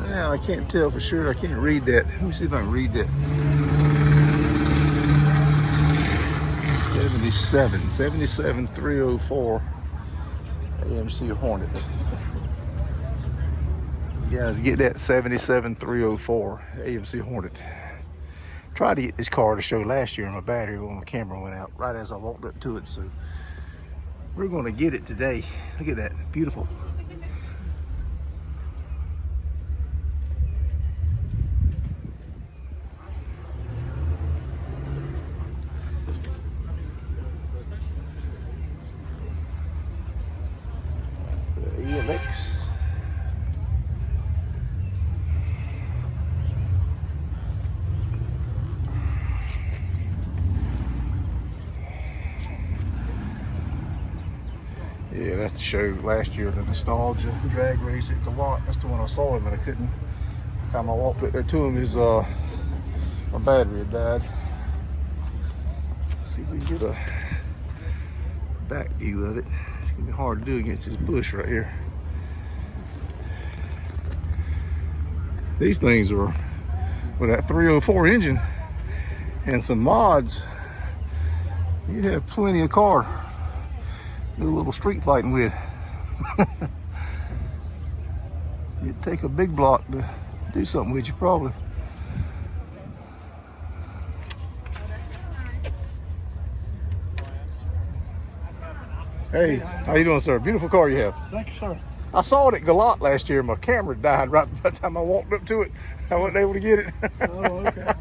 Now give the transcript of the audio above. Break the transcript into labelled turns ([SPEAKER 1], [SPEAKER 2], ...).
[SPEAKER 1] Yeah, I can't tell for sure. I can't read that. Let me see if I can read that. 77304 AMC Hornet. You guys get that? 77304 AMC Hornet. Tried to get this car to show last year, and my battery on my camera went out right as I walked up to it, so we're going to get it today. Look at that, beautiful. The AMX. Yeah, that's the show last year, the nostalgia drag race at Galot. That's the one I saw him, and I couldn't. The time I walked up there to him, his my battery had died. Let's see if we can get a back view of it. It's gonna be hard to do against this bush right here. These things are with that 304 engine and some mods. You have plenty of car. Do a little street fighting with. You'd take a big block to do something with you, probably. Hey, how you doing, sir? Beautiful car you have.
[SPEAKER 2] Thank you, sir.
[SPEAKER 1] I saw it at Galot last year. My camera died right by the time I walked up to it. I wasn't able to get it.
[SPEAKER 2] Oh, okay.